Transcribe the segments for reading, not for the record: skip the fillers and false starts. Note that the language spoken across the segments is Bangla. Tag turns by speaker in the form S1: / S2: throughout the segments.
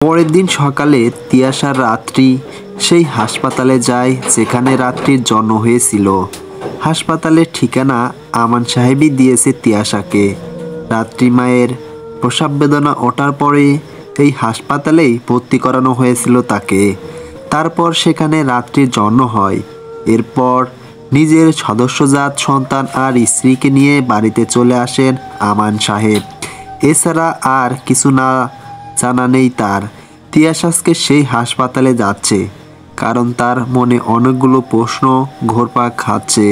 S1: পরের দিন সকালে তিয়াশা রাত্রি সেই হাসপাতালে যায় যেখানে রাত্রির জন্ম হয়েছিল। হাসপাতালের ঠিকানা আমান সাহেবই দিয়েছে তিয়াশাকে। রাত্রি মায়ের প্রসব বেদনা ওঠার পরে এই হাসপাতালেই ভর্তি করানো হয়েছিল তাকে। তারপর সেখানে রাত্রির জন্ম হয়। এরপর নিজের সদস্যজাত সন্তান আর স্ত্রীকে নিয়ে বাড়িতে চলে আসেন আমান সাহেব। এছাড়া আর কিছু না জানা নেই তার। তিয়াশাকে সেই হাসপাতালে যাচ্ছে কারণ তার মনে অনেকগুলো প্রশ্ন ঘুরপাক খাচ্ছে।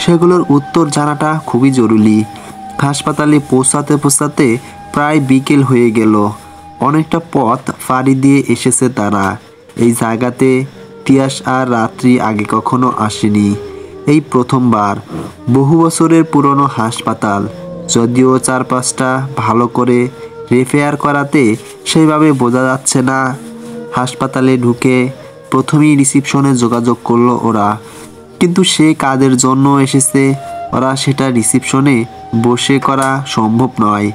S1: সেগুলোর উত্তর জানাটা খুবই জরুরি। হাসপাতালে পৌঁছাতে পৌঁছাতে প্রায় বিকেল হয়ে গেল। অনেকটা পথ পাড়ি দিয়ে এসেছে তারা। এই জায়গাতে তিয়াশ আর রাত্রি আগে কখনো আসেনি, এই প্রথমবার। বহু বছরের পুরনো হাসপাতাল, যদিও চারপাশটা ভালো করে রিপেয়ার করাতে সেইভাবে বোঝা যাচ্ছে না। হাসপাতালে ঢুকে প্রথমেই রিসিপশনে যোগাযোগ করলো ওরা, কিন্তু সে কাজের জন্য এসেছে ওরা সেটা রিসিপশনে বসে করা সম্ভব নয়।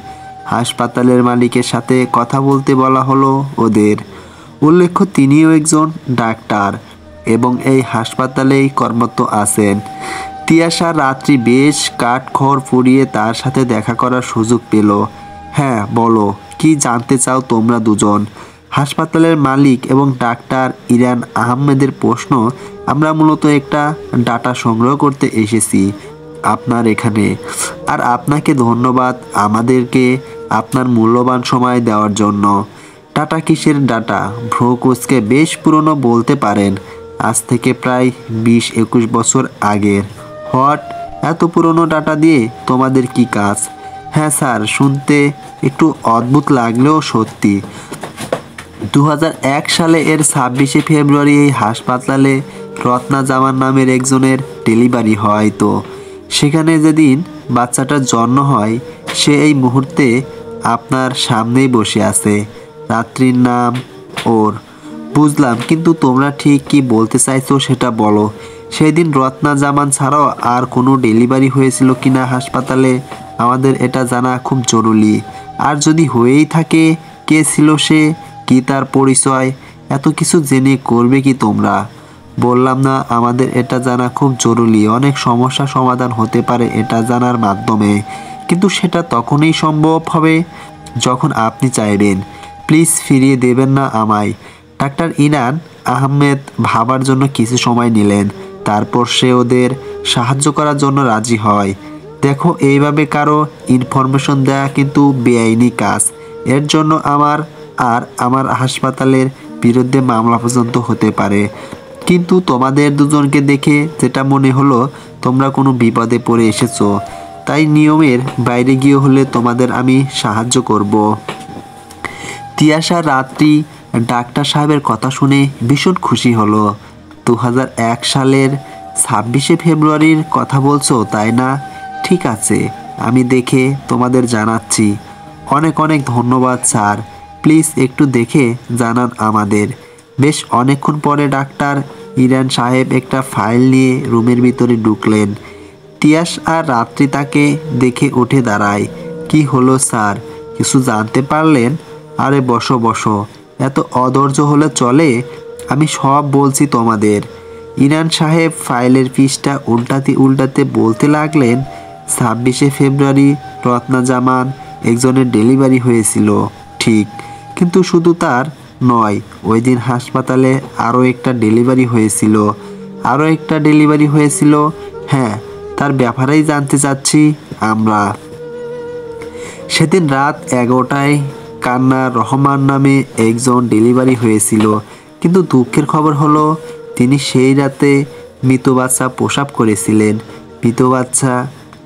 S1: হাসপাতালের মালিকের সাথে কথা বলতে বলা হলো ওদের। উল্লেখ্য তিনিও একজন ডাক্তার এবং এই হাসপাতালেই কর্মরত আছেন। তিয়াশা রাত্রি বেশ কাঠখড় পুড়িয়ে তার সাথে দেখা করার সুযোগ পেল। হ্যাঁ বলো, কি জানতে চাও তোমরা দুজন? হাসপাতালের মালিক এবং ডাক্তার ইরান আহমেদের প্রশ্ন। আমরা মূলত একটা ডাটা সংগ্রহ করতে এসেছি আপনার এখানে। আর আপনাকে ধন্যবাদ আমাদেরকে আপনার মূল্যবান সময় দেওয়ার জন্য। ডাটা কিসের ডাটা? ভ্রুকুচকে বেশ পুরনো বলতে পারেন, আজ থেকে প্রায় 20-21 বছর আগের। হোয়াট? এত পুরনো ডাটা দিয়ে তোমাদের কি কাজ? হ্যাঁ স্যার, শুনতে একটু অদ্ভুত লাগলেও সত্যি। 2001 সালে এর 26শে ফেব্রুয়ারি এই হাসপাতালে রত্না জামান নামের একজনের ডেলিভারি হয়। তো সেখানে যেদিন বাচ্চাটার জন্ম হয় সে এই মুহূর্তে আপনার সামনেই বসে আছে। রাত্রির নাম ওর। বুঝলাম, কিন্তু তোমরা ঠিক কি বলতে চাইছো সেটা বলো। সেদিন রত্না জামান ছাড়াও আর কোনো ডেলিভারি হয়েছিল কিনা হাসপাতালে? আমাদের এটা জানা খুব জরুরি। আর যদি হয়েই থাকে, কে ছিল সে, কি তার পরিচয়? এত কিছু জেনে করবে কি তোমরা? বললাম না আমাদের এটা জানা খুব জরুরি। অনেক সমস্যা সমাধান হতে পারে এটা জানার মাধ্যমে, কিন্তু সেটা তখনই সম্ভব হবে যখন আপনি চাইবেন। প্লিজ ফিরিয়ে দেবেন না আমায়। ডাক্তার ইনান আহমেদ ভাবার জন্য কিছু সময় নিলেন। তারপর সে ওদের সাহায্য করার জন্য রাজি হয়। দেখো, এইভাবে কারো ইনফরমেশন দেয়া কিন্তু বেআইনি কাজ। এর জন্য আমার আর আমার হাসপাতালের বিরুদ্ধে মামলা পর্যন্ত হতে পারে। কিন্তু তোমাদের দুজনকে দেখে যেটা মনে হলো তোমরা কোনো বিপদে পড়ে এসেছো, তাই নিয়মের বাইরে গিয়ে হলে তোমাদের আমি সাহায্য করব। তিয়াশা রাত্রি ডাক্তার সাহেবের কথা শুনে ভীষণ খুশি হলো। 2001 সালের 26শে ফেব্রুয়ারির কথা বলছো, তাই না? ঠিক আছে, আমি দেখে তোমাদের জানাচ্ছি। অনেক অনেক ধন্যবাদ স্যার। প্লিজ একটু দেখে জানান আমাদের। বেশ অনেকক্ষণ পরে ডাক্তার ইরান সাহেব একটা ফাইল নিয়ে রুমের ভিতরে ঢুকলেন। তিয়াশ আর রাত্রি তাকে দেখে উঠে দাঁড়ায়। কি হলো স্যার, কিছু জানতে পারলেন? আরে বসো বসো, এত অধৈর্য হলে চলে? আমি সব বলছি তোমাদের। ইরান সাহেব ফাইলের পৃষ্ঠা উল্টাতে উল্টাতে বলতে লাগলেন, 26শে ফেব্রুয়ারি রত্না জামান একজনের ডেলিভারি হয়েছিল, ঠিক। কিন্তু শুধু তার নয়, ওই দিন হাসপাতালে আরও একটা ডেলিভারি হয়েছিল। আরও একটা ডেলিভারি হয়েছিল? হ্যাঁ, তার ব্যাপারেই জানতে চাচ্ছি আমরা। সেদিন রাত 11টায় কান্না রহমান নামে একজন ডেলিভারি হয়েছিল, কিন্তু দুঃখের খবর হলো তিনি সেই রাতে মৃত বাচ্চা প্রসব করেছিলেন। মৃত বাচ্চা?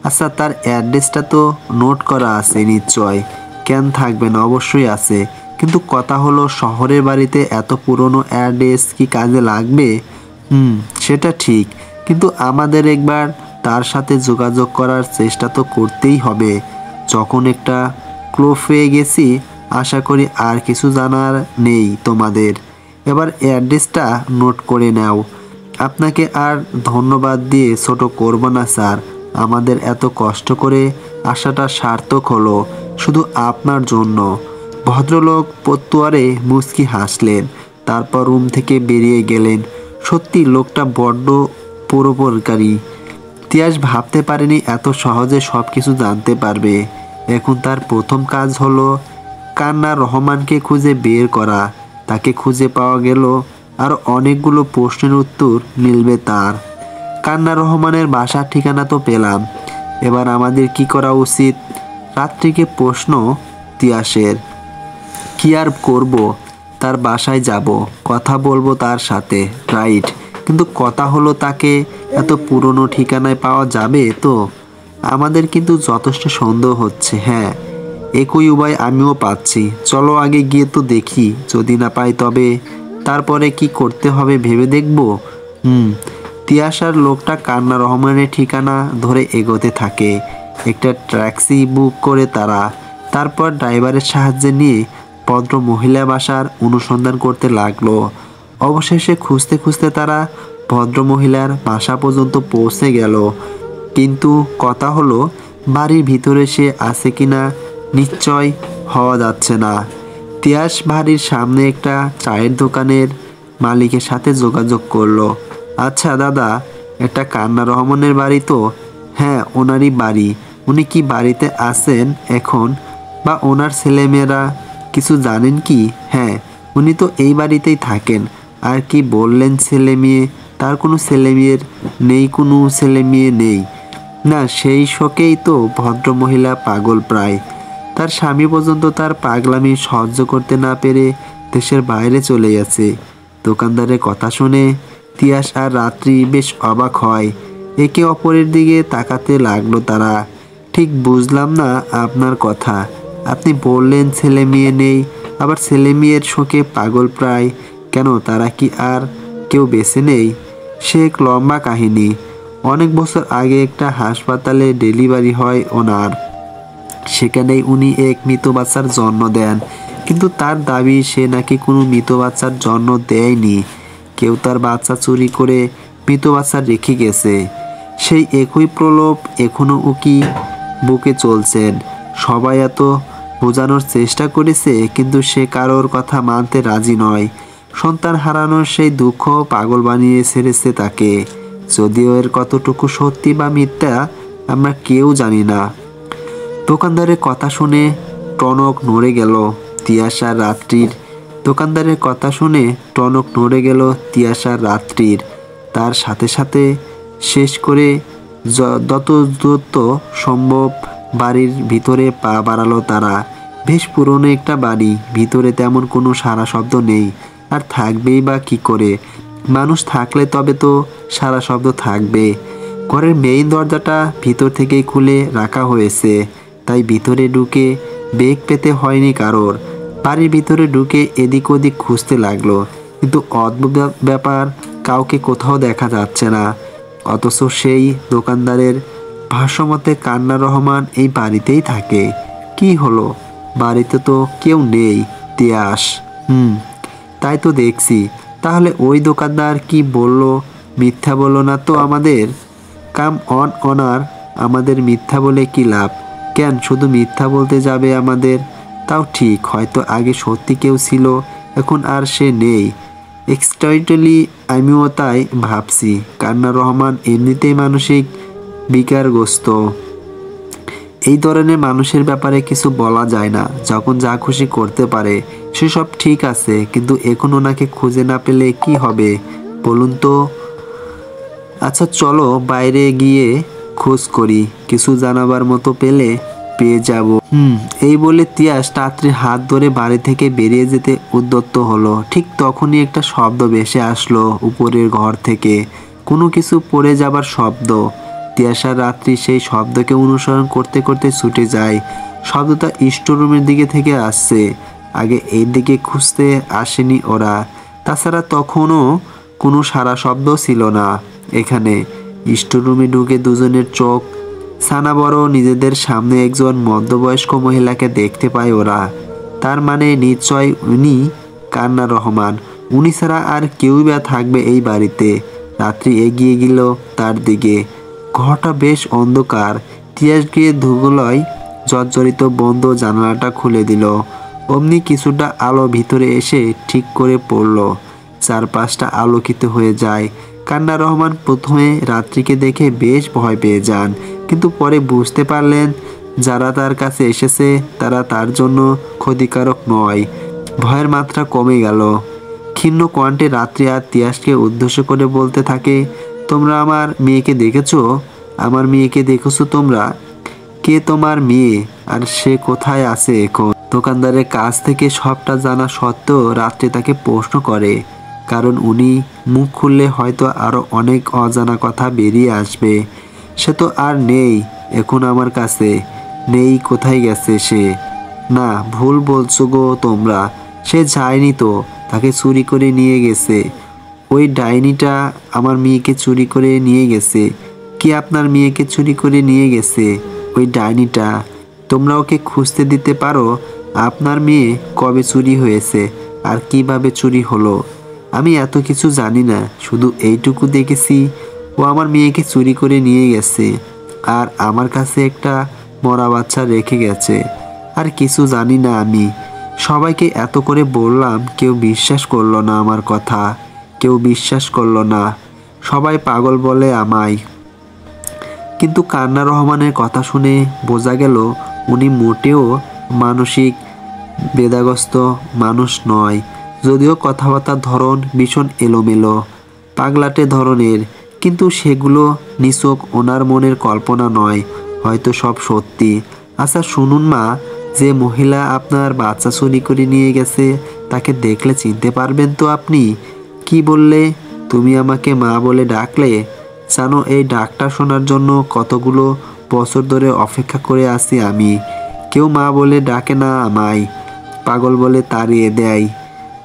S1: আচ্ছা, তার অ্যাড্রেসটা তো নোট করা আছে নিশ্চয়? কেন থাকবে না, অবশ্যই আছে। কিন্তু কথা হলো শহরের বাড়িতে এত পুরনো অ্যাড্রেস কি কাজে লাগবে? সেটা ঠিক, কিন্তু আমাদের একবার তার সাথে যোগাযোগ করার চেষ্টা তো করতেই হবে। যখন একটা ক্লু পেয়ে গেছি, আশা করি আর কিছু জানার নেই তোমাদের। এবার অ্যাড্রেসটা নোট করে নাও। আপনাকে আর ধন্যবাদ দিয়ে ছোট করব না স্যার। আমাদের এত কষ্ট করে আসাটা সার্থক হলো শুধু আপনার জন্য। ভদ্রলোক পতুয়ারে মুচকি হাসলেন, তারপর রুম থেকে বেরিয়ে গেলেন। সত্যি লোকটা বড্ড পরোপকারী। তিয়াস ভাবতে পারেনি এত সহজে সব কিছু জানতে পারবে। এখন তার প্রথম কাজ হলো কান্না রহমানকে খুঁজে বের করা। তাকে খুঁজে পাওয়া গেল আর অনেকগুলো প্রশ্নের উত্তর মিলবে তার। কান্না রহমানের বাসার ঠিকানা তো পেলাম, এবার আমাদের কি করা উচিত? রাত্রিকে প্রশ্ন তিয়াসের। কি আর করব, তার বাসায় যাব, কথা বলবো তার সাথে, রাইট। কিন্তু কথা হলো তাকে এত পুরনো ঠিকানায় পাওয়া যাবে তো? আমাদের কিন্তু যথেষ্ট সন্দেহ হচ্ছে। হ্যাঁ, একই উপায় আমিও পাচ্ছি। চলো আগে গিয়ে তো দেখি, যদি না পাই তবে তারপরে কি করতে হবে ভেবে দেখব। তিয়াসার লোকটা কান্না রহমানের ঠিকানা ধরে এগোতে থাকে। একটা ট্যাক্সি বুক করে তারা, তারপর ড্রাইভারের সাহায্যে নিয়ে ভদ্র মহিলা বাসার অনুসন্ধান করতে লাগলো। অবশেষে খুঁজতে খুঁজতে তারা ভদ্রমহিলার বাসা পর্যন্ত পৌঁছে গেল। কিন্তু কথা হলো বাড়ির ভিতরে সে আছে কিনা নিশ্চয় হওয়া যাচ্ছে না। তিয়াস বাড়ির সামনে একটা চায়ের দোকানের মালিকের সাথে যোগাযোগ করলো। আচ্ছা দাদা, এটা কান্না রহমানের বাড়ি তো? হ্যাঁ, ওনারই বাড়ি। উনি কি বাড়িতে আছেন এখন, বা ওনার ছেলেমেয়েরা কিছু জানেন কি? হ্যাঁ, উনি তো এই বাড়িতেই থাকেন। আর কি বললেন ছেলে মেয়ে? তার কোনো ছেলে মেয়ের নেই, কোনো ছেলে মেয়ে নেই। না, সেই শোকেই তো ভদ্রমহিলা পাগল প্রায়। তার স্বামী পর্যন্ত তার পাগলামি সহ্য করতে না পেরে দেশের বাইরে চলে গেছে। দোকানদারের কথা শুনে তিয়াস আর রাত্রি বেশ অবাক হয়। একে অপরের দিকে তাকাতে লাগলো তারা। ঠিক বুঝলাম না আপনার কথা। আপনি বললেন ছেলে মেয়ে নেই, আবার ছেলে মেয়ের শোকে পাগল প্রায়। কেন, তারা কি আর কেউ বেঁচে নেই? সে এক লম্বা কাহিনী। অনেক বছর আগে একটা হাসপাতালে ডেলিভারি হয় ওনার। সেখানেই উনি এক মৃত বাচ্চার জন্ম দেন। কিন্তু তার দাবি সে নাকি কোনো মৃত বাচ্চার জন্ম দেয়নি। কেউ তার বাচ্চা চুরি করে মৃত বাচ্চা রেখে গেছে। সেই একই প্রলোভ এখনো উকি বুকে চলছেন। সবাই এত বোঝানোর চেষ্টা করেছে, কিন্তু সে কারোর কথা মানতে রাজি নয়। সন্তান হারানোর সেই দুঃখ পাগল বানিয়ে ছেড়েছে তাকে। যদিও এর কতটুকু সত্যি বা মিথ্যা আমরা কেউ জানি না। দোকানদারের কথা শুনে টনক নড়ে গেল তিয়াসার রাত্রির। দোকানদারের কথা শুনে টনক নড়ে গেল তিয়াসার রাত্রির। তার সাথে সাথে শেষ করে যত দ্রুত সম্ভব বাড়ির ভিতরে পা বাড়ালো তারা। বেশ পুরনো একটা বাড়ি, ভিতরে তেমন কোনো সারা শব্দ নেই। আর থাকবেই বা কি করে? মানুষ থাকলে তবে তো সারা শব্দ থাকবে। ঘরের মেইন দরজাটা ভিতর থেকেই খুলে রাখা হয়েছে, তাই ভিতরে ঢুকে বেগ পেতে হয়নি কারোর। বাড়ির ভিতরে ঢুকে এদিক ওদিক খুঁজতে লাগলো, কিন্তু অদ্ভুত ব্যাপার, কাউকে কোথাও দেখা যাচ্ছে না। অথচ সেই দোকানদারের ভাষ্যমতে কান্না রহমান এই বাড়িতেই থাকে। কি হলো, বাড়িতে তো কেউ নেই। তিয়াস, তাই তো দেখছি। তাহলে ওই দোকানদার কি বলল? মিথ্যা বলল না তো আমাদের? কাম অন অনার, আমাদের মিথ্যা বলে কি লাভ? কেন শুধু মিথ্যা বলতে যাবে আমাদের? তাও ঠিক, হয়তো আগে সত্যি কেউ ছিল, এখন আর সে নেই। এক্সট্রাইটলি আমিও তাই ভাবছি। কান্না রহমান এমনিতেই মানসিক বিকারগ্রস্ত। এই ধরনের মানুষের ব্যাপারে কিছু বলা যায় না। যখন যা খুশি করতে পারে সেসব ঠিক আছে, কিন্তু এখন ওনাকে খুঁজে না পেলে কি হবে বলুন তো? আচ্ছা চলো বাইরে গিয়ে খোঁজ করি, কিছু জানাবার মতো পেলে পেয়ে যাব। এই বলে তিয়াস রাত্রির হাত ধরে বাড়ি থেকে বেরিয়ে যেতে উদ্যত হলো। ঠিক তখনই একটা শব্দ ভেসে আসলো উপরের ঘর থেকে, কোনো কিছু পড়ে যাবার শব্দ। তিয়াসার রাত্রি সেই শব্দকে অনুসরণ করতে করতে ছুটে যায়। শব্দটা স্টোররুমের দিকে থেকে আসছে। আগে এই দিকে খুঁজতে আসেনি ওরা। তাছাড়া তখনও কোনো সারা শব্দ ছিল না এখানে। স্টোররুমে ঢুকে দুজনের চোখ ছানা বড়। নিজেদের সামনে একজন মধ্যবয়স্ক মহিলাকে দেখতে পায় ওরা। তার মানে নিশ্চয় উনি কান্না রহমান। উনি ছাড়া আর কেউই বা থাকবে এই বাড়িতে। রাত্রি এগিয়ে গেল তার দিকে। ঘরটা বেশ অন্ধকার। তিয়াস গিয়ে ধুগুলোয় জর্জরিত বন্ধ জানালাটা খুলে দিল। অমনি কিছুটা আলো ভিতরে এসে ঠিক করে পড়ল। চারপাশটা আলোকিত হয়ে যায়। কান্না রহমান প্রথমে রাত্রিকে দেখে বেশ ভয় পেয়ে যান, কিন্তু পরে বুঝতে পারলেন যারা তার কাছে এসেছে তারা তার জন্য ক্ষতিকারক নয়। ভয়ের মাত্রা কমে গেল। ক্ষীণ কণ্ঠে রাত্রি আর তিয়াসকে উদ্দেশ্য করে বলতে থাকে, তোমরা আমার মেয়েকে দেখেছো? আমার মেয়েকে দেখেছো তোমরা? কে তোমার মেয়ে, আর সে কোথায় আছে এখন? দোকানদারের কাছ থেকে সবটা জানা সত্ত্বেও রাত্রি তাকে প্রশ্ন করে, কারণ উনি মুখ খুললে হয়তো আরো অনেক অজানা কথা বেরিয়ে আসবে। সে তো আর নেই এখন আমার কাছে। নেই, কোথায় গেছে সে? না, ভুল বলছো গো তোমরা। সে যায়নি তো, তাকে চুরি করে নিয়ে গেছে। ওই ডাইনিটা আমার মেয়েকে চুরি করে নিয়ে গেছে। কি আপনার মেয়েকে চুরি করে নিয়ে গেছে? ওই ডাইনিটা। তোমরা ওকে খুঁজতে দিতে পারো? আপনার মেয়ে কবে চুরি হয়েছে আর কিভাবে চুরি হলো? আমি এত কিছু জানি না, শুধু এইটুকু দেখেছি ও আমার মেয়েকে চুরি করে নিয়ে গেছে আর আমার কাছে একটা মরা বাচ্চা রেখে গেছে। আর কিছু জানি না আমি। সবাইকে এত করে বললাম, কেউ বিশ্বাস করলো না আমার কথা। কেউ বিশ্বাস করলো না, সবাই পাগল বলে আমায়। কিন্তু কান্না রহমানের কথা শুনে বোঝা গেল উনি মোটেও মানসিক বেদাগ্রস্ত মানুষ নয়। যদিও কথাবার্তার ধরন ভীষণ এলোমেলো, পাগলাটে ধরনের, কিন্তু সেগুলো নিছক ওনার মনের কল্পনা নয়, হয়তো সব সত্যি। আচ্ছা শুনুন মা, যে মহিলা আপনার বাচ্চা চুরি করে নিয়ে গেছে তাকে দেখলে চিনতে পারবেন তো আপনি? কি বললে? তুমি আমাকে মা বলে ডাকলে? জানো এই ডাকটা শোনার জন্য কতগুলো বছর ধরে অপেক্ষা করে আছি আমি। কেউ মা বলে ডাকে না আমায়, পাগল বলে তাড়িয়ে দেয়।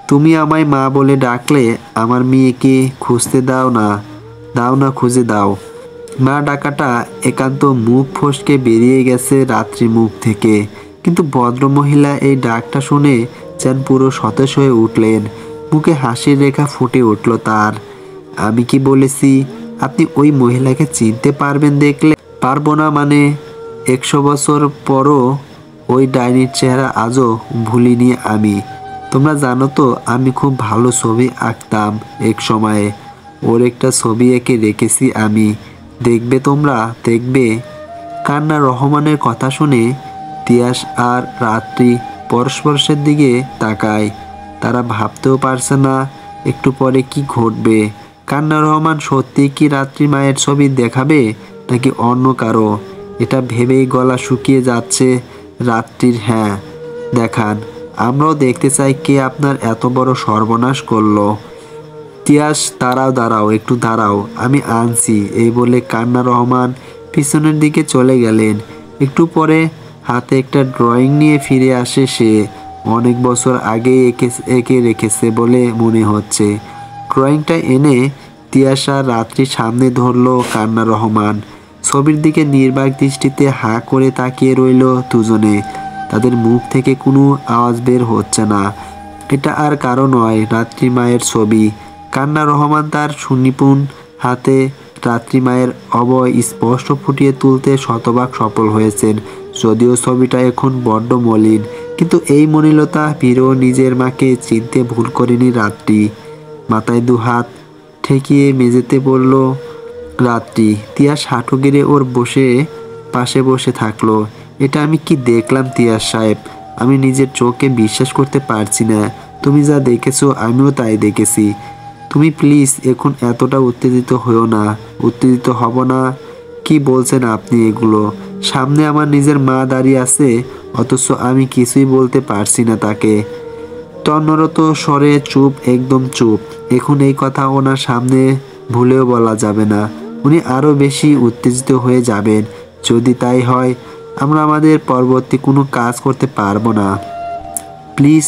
S1: তুমি আমায় মা বলে ডাকলে আমার মেয়েকে খুঁজতে দাও না, দাও না, খুঁজে দাও। মা ডাকাটা একান্ত মুখ ফসকে বেরিয়ে গেছে রাত্রির মুখ থেকে, কিন্তু ভদ্রমহিলা এই ডাকটা শুনে যেন পুরো সতেজ হয়ে উঠলেন। মুখে হাসির রেখা ফুটে উঠল তার। আমি কি বলেছি আপনি ওই মহিলাকে চিনতে পারবেন দেখলে? পারবো না মানে? 100 বছর পরও ওই ডাইনির চেহারা আজও ভুলিনি আমি। তোমরা জানো তো আমি খুব ভালো ছবি আঁকতাম এক সময়ে। ওর একটা ছবি এঁকে রেখেছি আমি। দেখবে তোমরা, দেখবে। কান্না রহমানের কথা শুনে তিয়াস আর রাত্রি পরস্পরের দিকে তাকায়। তারা ভাবতেও পারছে না একটু পরে কি ঘটবে। কান্না রহমান সত্যি কি রাত্রি মায়ের ছবি দেখাবে নাকি অন্য কারো? এটা ভেবেই গলা শুকিয়ে যাচ্ছে রাত্রির। হ্যাঁ দেখান, আমরাও দেখতে চাই কে আপনার এত বড় সর্বনাশ করলো। তিয়াস, দাঁড়াও দাঁড়াও, একটু দাঁড়াও, আমি আনছি। এই বলে কান্না রহমান পিছনের দিকে চলে গেলেন। একটু পরে হাতে একটা ড্রয়িং নিয়ে ফিরে আসে সে। অনেক বছর আগে এঁকে রেখেছে বলে মনে হচ্ছে। ড্রয়িংটা এনে তিয়াস আর রাত্রির সামনে ধরলো কান্না রহমান। ছবির দিকে নির্বাক দৃষ্টিতে হাঁ করে তাকিয়ে রইল দুজনে। তাদের মুখ থেকে কোনো আওয়াজ বের হচ্ছে না। এটা আর কারো নয়, রাত্রি মায়ের ছবি। কান্না রহমান তার সুনিপুণ হাতে রাত্রি মায়ের অবয় স্পষ্ট ফুটিয়ে তুলতে শতভাগ সফল হয়েছেন। যদিও ছবিটা এখন বড্ড মলিন, কিন্তু এই মলিনতা ফিরেও নিজের মাকে চিনতে ভুল করেনি রাত্রি। মাথায় দুহাত ঠেকিয়ে মেঝেতে পড়ল রাত্রি। তিয়াস হাঁটু গেড়ে ওর পাশে বসে থাকলো। এটা আমি কি দেখলাম তিয়াস সাহেব? আমি নিজের চোখে বিশ্বাস করতে পারছি না। তুমি যা দেখেছো আমিও তাই দেখেছি। তুমি প্লিজ এখন এতটা উত্তেজিত হও না। উত্তেজিত হব না? কি বলছেন আপনি এগুলো? সামনে আমার নিজের মা দাঁড়িয়ে আছে, অথচ আমি কিছুই বলতে পারছি না তাকে। তন্মরত স্বরে চুপ, একদম চুপ। এখন এই কথা ওনার সামনে ভুলেও বলা যাবে না। উনি আরো বেশি উত্তেজিত হয়ে যাবেন। যদি তাই হয় আমরা আমাদের পরবর্তী কোনো কাজ করতে পারবো না। প্লিজ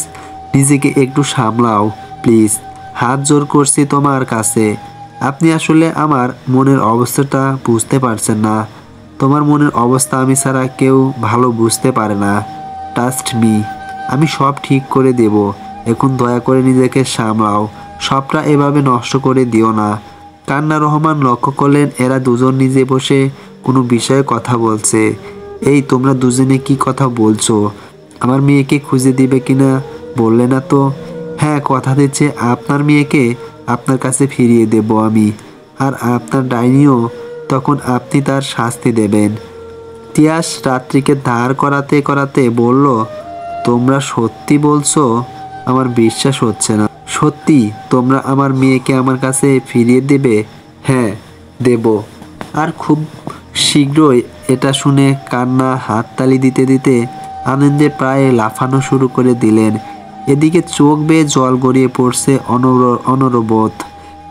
S1: নিজেকে একটু সামলাও, প্লিজ। হাত জোর করছি তোমার কাছে। আপনি আসলে আমার মনের অবস্থাটা বুঝতে পারছেন না। তোমার মনের অবস্থা আমি ছাড়া কেউ ভালো বুঝতে পারে না। ট্রাস্ট মি, আমি সব ঠিক করে দেব। এখন দয়া করে নিজেকে সামলাও। সবটা এভাবে নষ্ট করে দিও না। কান্না রহমান লক্ষ্য করলেন এরা দুজন নিজে বসে কোনো বিষয়ে কথা বলছে। এই তোমরা দুজনে কি কথা বলছো? আমার মেয়েকে খুঁজে দিবে কিনা বললে না তো? হ্যাঁ, কথা দিচ্ছে আপনার মেয়েকে আপনার কাছে ফিরিয়ে দেব আমি, আর আপনার ডাইনিও তখন আপনি তার শাস্তি দেবেন। তিয়াস রাত্রিকে দাঁড় করাতে করাতে বলল, তোমরা সত্যি বলছো? আমার বিশ্বাস হচ্ছে না। সত্যি তোমরা আমার মেয়েকে আমার কাছে ফিরিয়ে দেবে? হ্যাঁ, দেব। আর খুব শীঘ্রই। এটা শুনে কান্না হাততালি দিতে দিতে আনন্দে প্রায় লাফানো শুরু করে দিলেন। এদিকে চোখ বেয়ে জল গড়িয়ে পড়ছে অনবরত।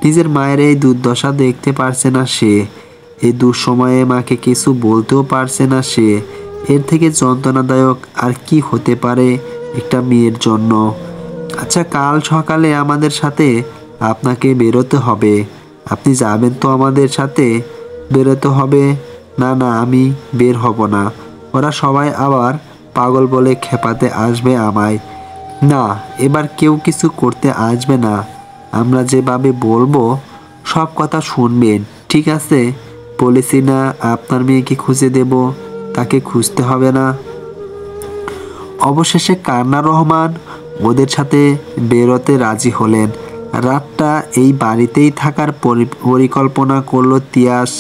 S1: নিজের মায়ের এই দুর্দশা দেখতে পারছে না সে। এই দুঃসময়ে মাকে কিছু বলতেও পারছে না সে। এর থেকে যন্ত্রণাদায়ক আর কি হতে পারে একটা মেয়ের জন্য? আচ্ছা, কাল সকালে আমাদের সাথে আপনাকে বেরোতে হবে। আপনি যাবেন তো আমাদের সাথে? বেরোতে হবে। না না, আমি বের হব না। ওরা সবাই আবার পাগল বলে খেপাতে আসবে আমায়। না, এবার কেউ কিছু করতে আসবে না। আমরা যেভাবে বলবো সব কথা শুনবেন, ঠিক আছে? বলেছি না আপনার মেয়েকে খুঁজে দেব, তাকে খুঁজতে হবে না। অবশেষে কান্না রহমান ওদের সাথে বেরোতে রাজি হলেন। রাতটা এই বাড়িতেই থাকার পরিকল্পনা করলো তিয়াস।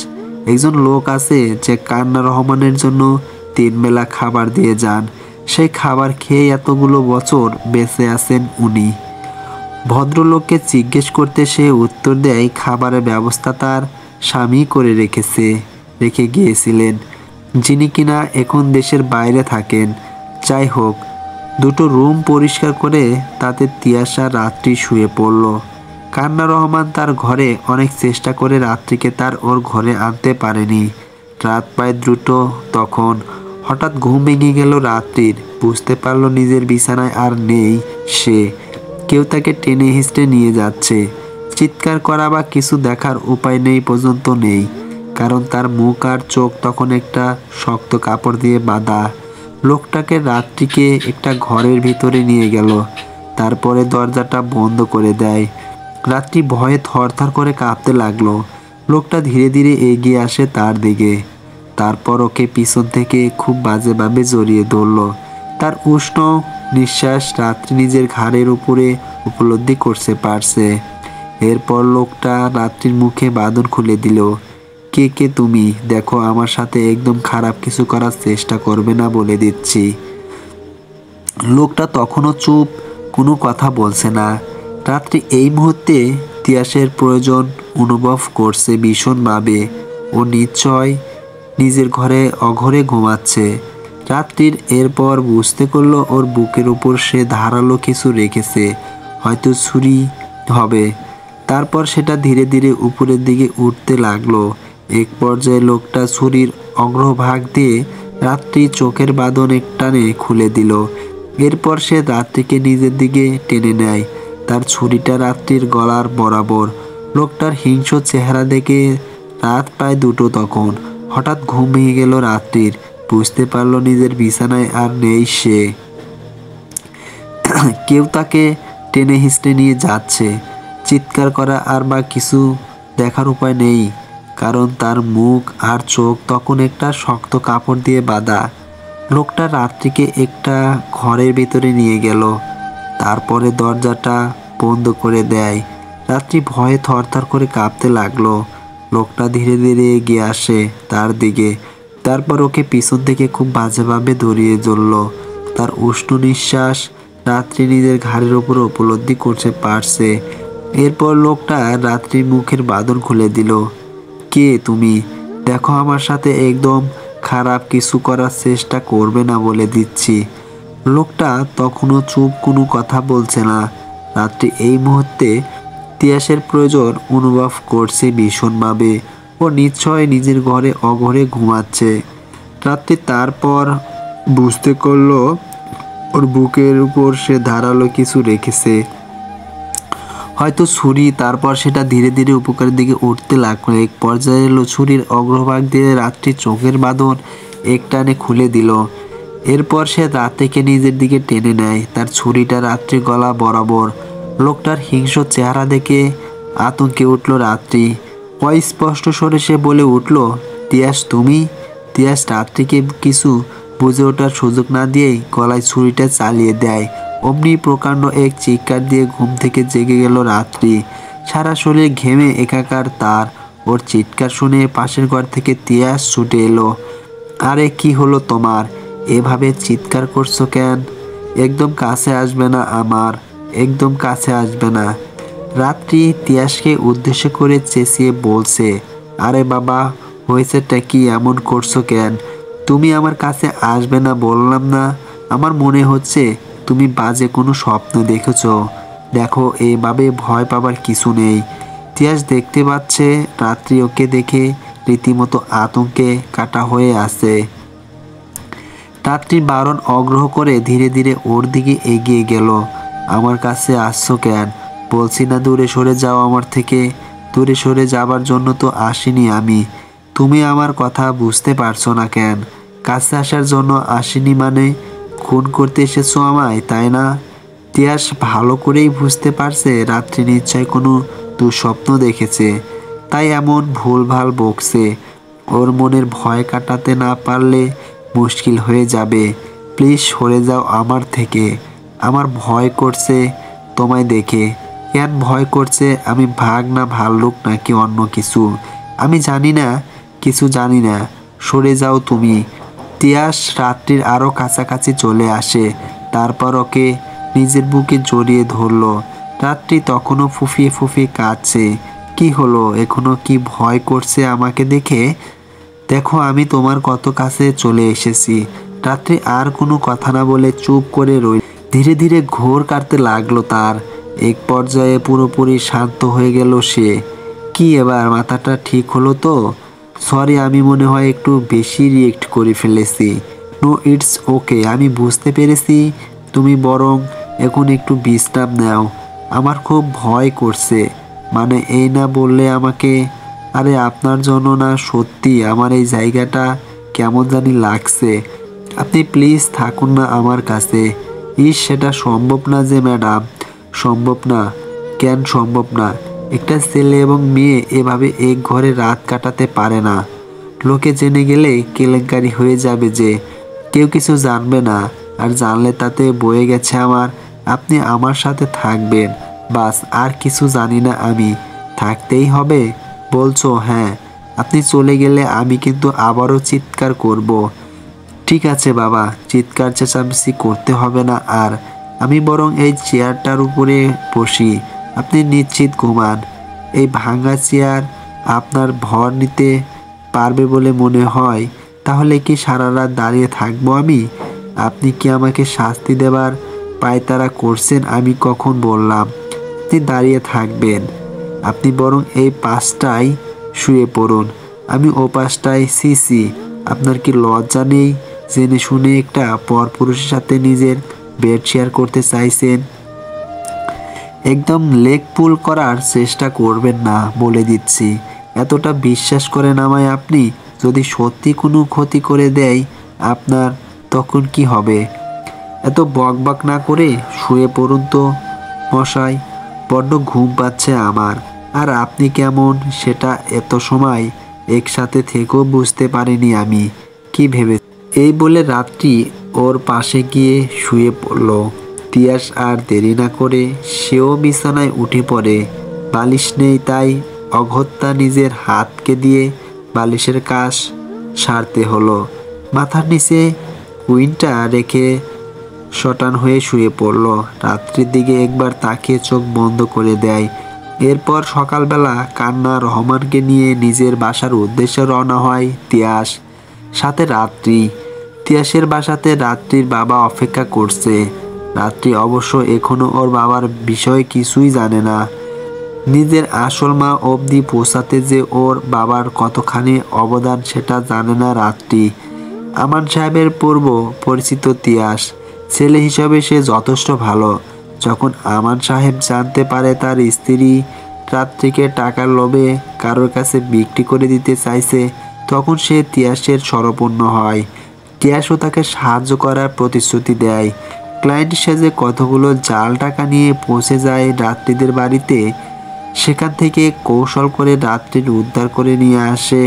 S1: একজন লোক আছে যে কান্না রহমানের জন্য 3 বেলা খাবার দিয়ে যান। সেই খাবার খেয়ে এতগুলো বছর বেঁচে আছেন উনি। ভদ্রলোককে জিজ্ঞেস করতে সে উত্তর দেয় খাবারের ব্যবস্থা তার স্বামী করে রেখে গিয়েছিলেন, যিনি কিনা এখন দেশের বাইরে থাকেন। যাই হোক, 2টো রুম পরিষ্কার করে তাতে তিয়াসা রাত্রি শুয়ে পড়ল। কান্না রহমান তার ঘরে অনেক চেষ্টা করে রাত্রিকে তার ওর ঘরে আনতে পারেনি। রাত প্রায় 2টো তখন। হঠাৎ ঘুম ভেঙে গেল রাত্রির। বুঝতে পারল নিজের বিছানায় আর নেই সে। কেউ তাকে টেনে হিঁচড়ে নিয়ে যাচ্ছে। চিৎকার করা বা কিছু দেখার উপায় নেই পর্যন্ত নেই, কারণ তার মুখ আর চোখ তখন একটা শক্ত কাপড় দিয়ে বাঁধা। লোকটাকে রাত্রিকে একটা ঘরের ভিতরে নিয়ে গেল, তারপরে দরজাটা বন্ধ করে দেয়। রাত্রি ভয়ে থরথর করে কাঁপতে লাগলো। লোকটা ধীরে ধীরে এগিয়ে আসে তার দিকে। তারপর ওকে পিছন থেকে খুব বাজেভাবে জড়িয়ে ধরল। তার উষ্ণ নিঃশ্বাস রাত্রি নিজের ঘাড়ের উপরে উপলব্ধি করতে পারছে। এরপর লোকটা রাত্রির মুখে বাঁধন খুলে দিল। কে তুমি? দেখো, আমার সাথে একদম খারাপ কিছু করার চেষ্টা করবে না বলে দিচ্ছি। লোকটা তখনও চুপ, কোনো কথা বলছে না। রাত্রি এই মুহূর্তে তিয়াসের প্রয়োজন অনুভব করছে ভীষণভাবে। ও নিশ্চয় নিজের ঘরে অঘরে ঘুমাচ্ছে। রাত্রির এরপর বুঝতে করলো ওর বুকের উপর সে ধারালো কিছু রেখেছে, হয়তো ছুরি হবে। তারপর সেটা ধীরে ধীরে উপরের দিকে উঠতে লাগলো। এক পর্যায়ে লোকটা ছুরির অগ্রভাগ দিয়ে রাত্রি চোখের বাঁধন এক টানে খুলে দিল। এরপর সে রাত্রিকে নিজের দিকে টেনে নেয়, তার ছুরিটা রাত্রির গলার বরাবর। লোকটার হিংস্র চেহারা দেখে রাত প্রায় 2টো তখন। হঠাৎ ঘুম ভেঙে গেল রাত্রির। বুঝতে পারল নিজের বিছানায় আর নেই সে। কেউ তাকে টেনে হিঁচড়ে নিয়ে যাচ্ছে। চিৎকার করা আর বা কিছু দেখার উপায় নেই, কারণ তার মুখ আর চোখ তখন একটা শক্ত কাপড় দিয়ে বাঁধা। লোকটা রাত্রিকে একটা ঘরের ভিতরে নিয়ে গেল, তারপরে দরজাটা বন্ধ করে দেয়। রাত্রি ভয়ে থরথর করে কাঁপতে লাগলো। লোকটা ধীরে ধীরে এগিয়ে আসে তার দিকে। তারপর ওকে পিছন থেকে খুব বাজেভাবে ধরিয়ে ধরল। তার উষ্ণ নিঃশ্বাস রাত্রি নিজের ঘাড়ের উপর উপলব্ধি করতে পারছে। এরপর লোকটা রাত্রির মুখের বাঁধন খুলে দিল। কে তুমি? দেখো, আমার সাথে একদম খারাপ কিছু করার চেষ্টা করবে না বলে দিচ্ছি। লোকটা তখনও চুপ, কোনো কথা বলছে না। রাত্রি এই মুহূর্তে তিয়াসের প্রয়োজন অনুভব করছে ভীষণভাবে। ও নিশ্চয় নিজের ঘরে অঘরে ঘুমাচ্ছে। রাত্রি তারপর বুঝতে করলো ওর বুকের উপর সে ধারালো কিছু রেখেছে, হয়তো ছুরি। তারপর সেটা ধীরে ধীরে উপকারের দিকে উঠতে লাগলো। এক পর্যায়ে এলো ছুরির অগ্রভাগ দিয়ে রাত্রি চোখের বাঁধন এক টানে খুলে দিল। এরপর সে রাত্রিকে নিজের দিকে টেনে নেয়, তার ছুরিটা রাত্রি গলা বরাবর। লোকটার হিংস্র চেহারা দেখে আতঙ্কে উঠল রাত্রি। অস্পষ্ট স্বরে সে বলে উঠল, তিয়াস তুমি? তিয়াস রাত্রিকে কিছু বুঝে ওঠার সুযোগ না দিয়েই গলায় ছুরিটা চালিয়ে দেয়। অমনি প্রকাণ্ড এক চিৎকার দিয়ে ঘুম থেকে জেগে গেল রাত্রি। সারা শরীর ঘেমে একাকার তার। ওর চিৎকার শুনে পাশের ঘর থেকে তিয়াস ছুটে এলো। আরে কি হলো তোমার? এভাবে চিৎকার করছো কেন? একদম কাছে আসবে না আমার, একদম কাছে আসবে না। রাত্রি তিয়াসকে উদ্দেশ্য করে চেঁচিয়ে বলছে, আরে বাবা, হয়েছেটা কি? এমন করছো কেন? তুমি আমার কাছে আসবে না বললাম না? আমার মনে হচ্ছে তুমি বাজে কোনো স্বপ্ন দেখেছো। দেখো, এভাবে ভয় পাবার কিছু নেই। তিয়াস দেখতে পাচ্ছে রাত্রি ওকে দেখে রীতিমতো আতঙ্কে কাটা হয়ে আছে। রাত্রির বারণ অগ্রহ করে ধীরে ধীরে ওর দিকে এগিয়ে গেল। আমার কাছে আসছো কেন? বলছি না দূরে সরে যাও আমার থেকে। দূরে সরে যাবার জন্য তো আসিনি আমি। তুমি আমার কথা বুঝতে পারছো না কেন? কাছে আসার জন্য আসিনি মানে খুন করতে এসেছো আমায়, তাই না? তিয়াস ভালো করেই বুঝতে পারছে রাত্রি নিশ্চয় কোনো দুঃস্বপ্ন দেখেছে, তাই এমন ভুলভাল বকছে। ওর মনের ভয় কাটাতে না পারলে মুশকিল হয়ে যাবে। প্লিজ সরে যাও আমার থেকে। আমার ভয় করছে তোমায় দেখে। কেন ভয় করছে? আমি ভাগ না ভাল্লুক নাকি অন্য কিছু? আমি জানি না, কিছু জানি না। সরে যাও তুমি। তিয়াস রাত্রির আরও কাছাকাছি চলে আসে। তারপর ওকে নিজের বুকে জড়িয়ে ধরল। রাত্রি তখনও ফুফিয়ে ফুফিয়ে কাঁদছে। কি হলো? এখনো কি ভয় করছে আমাকে দেখে? দেখো, আমি তোমার কত কাছে চলে এসেছি। রাত্রি আর কোনো কথা না বলে চুপ করে রইল। ধীরে ধীরে ঘোর কাটতে লাগলো তার। এক পর্যায়ে পুরোপুরি শান্ত হয়ে গেল সে। কি এবার মাথাটা ঠিক হলো তো? সরি, আমি মনে হয় একটু বেশি রিয়েক্ট করে ফেলেছি। No, it's okay. আমি বুঝতে পেরেছি। তুমি বরং এখন একটু বিশ্রাম নাও। আমার খুব ভয় করছে। মানে এই না বললে আমাকে? আরে আপনার জন্য না, সত্যি আমার এই জায়গাটা কেমন জানি লাগছে। আপনি প্লিজ থাকুন না আমার কাছে। সেটা সম্ভব না যে ম্যাডাম। সম্ভব না? কেন সম্ভব না? একটা ছেলে এবং মেয়ে এভাবে এক ঘরে রাত কাটাতে পারে না। লোকে জেনে গেলে কেলেঙ্কারি হয়ে যাবে যে। কেউ কিছু জানবে না, আর জানলে তাতে বয়ে গেছে আমার। আপনি আমার সাথে থাকবেন, বাস। আর কিছু জানি না আমি। থাকতেই হবে বলছো? হ্যাঁ। আপনি চলে গেলে আমি কিন্তু আবারও চিৎকার করব। ঠিক আছে বাবা, চিৎকার চেঁচামেচি করতে হবে না আর। আমি বরং এই চেয়ারটার উপরে বসি। আপনি নিশ্চিত ঘুমান। এই ভাঙা চেয়ার আপনার ভর নিতে পারবে বলে মনে হয়? তাহলে কি সারা রাত দাঁড়িয়ে থাকবো আমি? আপনি কি আমাকে শাস্তি দেবার পায়তারা করছেন? আমি কখন বললাম আপনি দাঁড়িয়ে থাকবেন? আপনি বরং এই পাশটায় শুয়ে পড়ুন, আমি ও পাশটায়। সি, আপনার কি লজ্জা নেই? জেনে শুনে একটা পরপুরুষের সাথে নিজের বেড শেয়ার করতে চাইছেন? একদম লেগ পুল করার চেষ্টা করবেন না বলে দিচ্ছি। এতটা বিশ্বাস করেন আমায় আপনি? যদি সত্যি কোনো ক্ষতি করে দেয় আপনার, তখন কি হবে? এত বকবক না করে শুয়ে পড়ুন তো মশাই। বড্ড ঘুম পাচ্ছে আমার। আর আপনি কেমন সেটা এত সময় একসাথে থেকেও বুঝতে পারিনি আমি। কি ভেবে? এই বলে রাত্রি ওর পাশে গিয়ে শুয়ে পড়ল। তিয়াস আর দেরি না করে সেও বিছানায় উঠে পড়ে। বালিশ নেই, তাই অগত্যা নিজের হাতকে দিয়ে বালিশের কাজ সারতে হলো। মাথার নিচে কুইনটা রেখে শটান হয়ে শুয়ে পড়ল। রাত্রির দিকে একবার তাকিয়ে চোখ বন্ধ করে দেয়। এরপর সকালবেলা কান্না রহমানকে নিয়ে নিজের বাসার উদ্দেশ্যে রওনা হয় তিয়াস, সাথে রাত্রি। তিয়াসের বাসাতে রাত্রির বাবা অপেক্ষা করছে। রাত্রি অবশ্য এখনো ওর বাবার বিষয়ে কিছুই জানে না। নিজের আসল মা অবধি পৌঁছাতে যে ওর বাবার কতখানি অবদান সেটা জানে না রাত্রি। আমান সাহেবের পূর্ব পরিচিত তিয়াস। ছেলে হিসাবে সে যথেষ্ট ভালো। যখন আমান সাহেব জানতে পারে তার স্ত্রী রাত্রিকে টাকার লোভে কারোর কাছে বিক্রি করে দিতে চাইছে, তখন সে তিয়াসের শরণাপন্ন হয়। তিয়াসও তাকে সাহায্য করার প্রতিশ্রুতি দেয়। ক্লায়েন্ট সেজে কতগুলো জাল টাকা নিয়ে পৌঁছে যায় রাত্রিদের বাড়িতে। সেখান থেকে কৌশল করে রাত্রির উদ্ধার করে নিয়ে আসে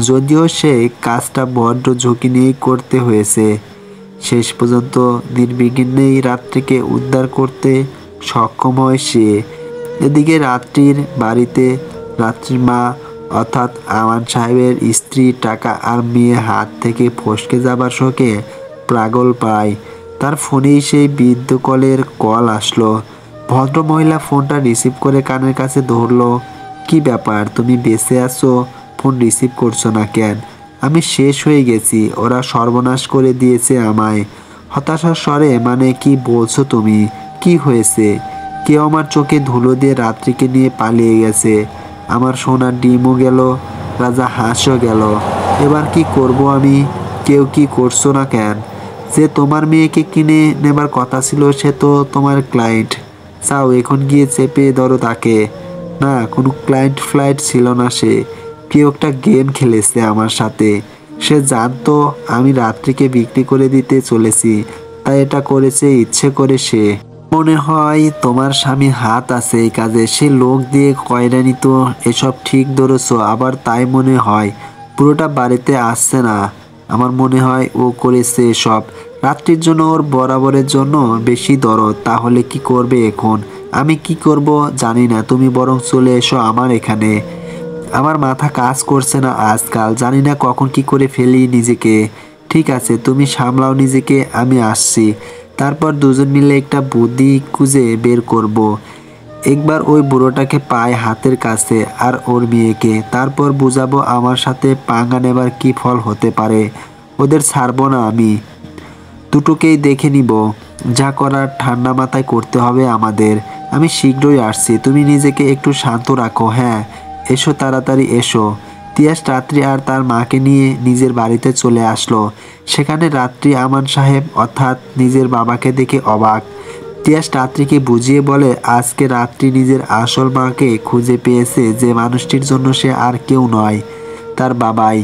S1: যদিও সে কাজটা বড্ড ঝুঁকি নিয়েই করতে হয়েছে। শেষ পর্যন্ত নির্বিঘ্নেই রাত্রিকে উদ্ধার করতে সক্ষম হয় সে। এদিকে রাত্রির বাড়িতে রাত্রির মা অর্থাৎ আমান সাহেবের স্ত্রী টাকা আর মেয়ে হাত থেকে ফসকে যাবার শোকে পাগল পায়। তার ফোনেই সেই বৃদ্ধ কলের কল আসলো। ভদ্রমহিলা ফোনটা রিসিভ করে কানের কাছে ধরলো। কি ব্যাপার, তুমি বেঁচে আছো? ফোন রিসিভ করছো না কেন? আমি শেষ হয়ে গেছি, ওরা সর্বনাশ করে দিয়েছে আমায়। হতাশার স্বরে, মানে কি বলছো তুমি? কি হয়েছে? কেউ আমার চোখে ধুলো দিয়ে রাত্রিকে নিয়ে পালিয়ে গেছে। আমার সোনার ডিমও গেল, রাজা হাঁসও গেল। এবার কি করব আমি? কেউ কি করছো না কেন? যে তোমার মেয়েকে কিনে নেবার কথা ছিল সে তো তোমার ক্লায়েন্ট। চাও এখন গিয়ে চেপে ধরো তাকে। না, কোনো ক্লায়েন্ট ফ্লাইট ছিল না সে। কেউ একটা গেম খেলেছে আমার সাথে। সে জানতো আমি রাত্রিকে বিক্রি করে দিতে চলেছি, তাই এটা করেছে ইচ্ছে করে সে। মনে হয় তোমার স্বামী হাত আছে এই কাজে, সে লোক দিয়ে কয়রানি তো। এসব ঠিক ধরেছো, আবার তাই মনে হয় পুরোটা বাড়িতে আসছে না। আমার মনে হয় ও করেছে এসব। রাত্রির জন্য ওর বরাবরের জন্য বেশি দরদ। তাহলে কি করবে এখন? আমি কি করব জানি না, তুমি বরং চলে এসো আমার এখানে। আমার মাথা কাজ করছে না আজকাল, জানি না কখন কি করে ফেলি নিজেকে। ঠিক আছে, তুমি সামলাও নিজেকে, আমি আসছি। তারপর দুজন মিলে একটা বুদ্ধি খুঁজে বের করব। একবার ওই বুড়োটাকে পাই হাতের কাছে আর ওর মেয়েকে, তারপর বুঝাবো আমার সাথে পাঙ্গা নেবার কি ফল হতে পারে। ওদের ছাড়বো না আমি। দুটোকেই দেখে নিব। যা করার ঠান্ডা মাথায় করতে হবে আমাদের। আমি শীঘ্রই আসছি, তুমি নিজেকে একটু শান্ত রাখো। হ্যাঁ, এসো, তাড়াতাড়ি এসো। তিয়াস রাত্রি আর তার মাকে নিয়ে নিজের বাড়িতে চলে আসলো। সেখানে রাত্রি আমান সাহেব অর্থাৎ নিজের বাবাকে দেখে অবাক। তিয়াস রাত্রিকে বুঝিয়ে বলে আজকে রাত্রি নিজের আসল মাকে খুঁজে পেয়েছে, যে মানুষটির জন্য সে আর কেউ নয়, তার বাবাই।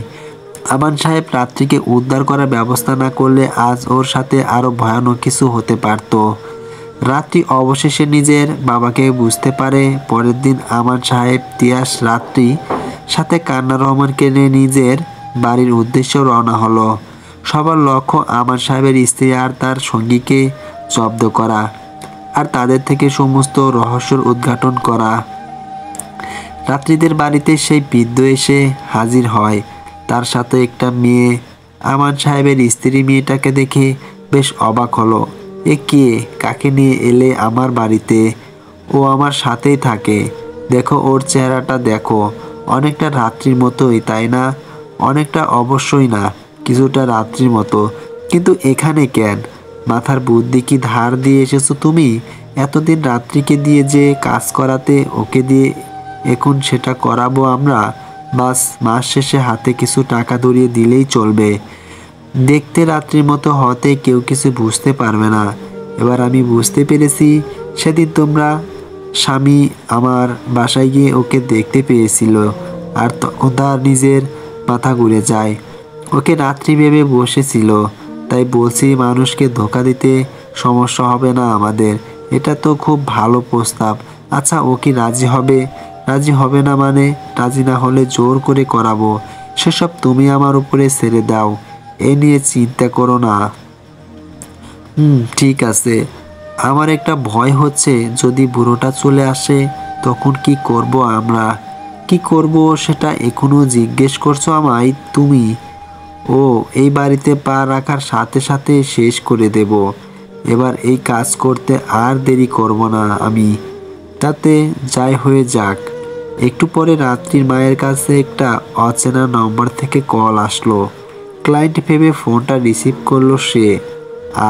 S1: আমান সাহেব রাত্রিকে উদ্ধার করার ব্যবস্থা না করলে আজ ওর সাথে আরো ভয়ানক কিছু হতে পারত। রাত্রি অবশেষে নিজের বাবাকে বুঝতে পারে। পরের দিন আমান সাহেব তিয়াস রাত্রি সাথে কান্না রহমানকে নিয়ে নিজের বাড়ির উদ্দেশ্যে রওনা হলো। সবার লক্ষ্য আমান সাহেবের স্ত্রী আর তার সঙ্গীকে জব্দ করা আর তাদের থেকে সমস্ত রহস্যের উদ্ঘাটন করা। রাত্রিদের বাড়িতে সেই বৃদ্ধ এসে হাজির হয়, তার সাথে একটা মেয়ে। আমান সাহেবের স্ত্রী মেয়েটাকে দেখে বেশ অবাক হলো। এ কে? কাকে নিয়ে এলে আমার বাড়িতে? ও আমার সাথেই থাকে। দেখো ওর চেহারাটা দেখো, অনেকটা রাত্রির মতোই, তাই না? অনেকটা অবশ্যই না, কিছুটা রাত্রির মতো। কিন্তু এখানে কেন? মাথার বুদ্ধি কি ধার দিয়ে এসেছো তুমি? এতদিন রাত্রিকে দিয়ে যে কাজ করাতে, ওকে দিয়ে এখন সেটা করাবো আমরা। বাস মাস শেষে হাতে কিছু টাকা ধরিয়ে দিলেই চলবে। দেখতে রাত্রির মতো হতে কেউ কিছু বুঝতে পারবে না। এবার আমি বুঝতে পেরেছি, সেদিন তোমরা স্বামী আমার বাসায় গিয়ে ওকে দেখতে পেয়েছিল, আর তখন তার নিজের মাথা ঘুরে যায়। ওকে রাত্রি ভেবে বসেছিল। তাই বলছি, মানুষকে ধোকা দিতে সমস্যা হবে না আমাদের। এটা তো খুব ভালো প্রস্তাব। আচ্ছা, ও কি রাজি হবে? রাজি হবে না মানে? রাজি না হলে জোর করে করাবো। সেসব তুমি আমার উপরে ছেড়ে দাও, এ নিয়ে চিন্তা করো না। ঠিক আছে। আমার একটা ভয় হচ্ছে, যদি বুড়োটা চলে আসে তখন কি করব আমরা? কি করব সেটা এখনো জিজ্ঞেস করছো আমায় তুমি? ও, এই বাড়িতে পা রাখার সাথে সাথে শেষ করে দেব। এবার এই কাজ করতে আর দেরি করব না আমি। তাতে যাই হয়ে যাক। একটু পরে রাত্রির মায়ের কাছে একটা অচেনা নম্বর থেকে কল আসলো। ক্লায়েন্ট ভেবে ফোনটা রিসিভ করলো সে।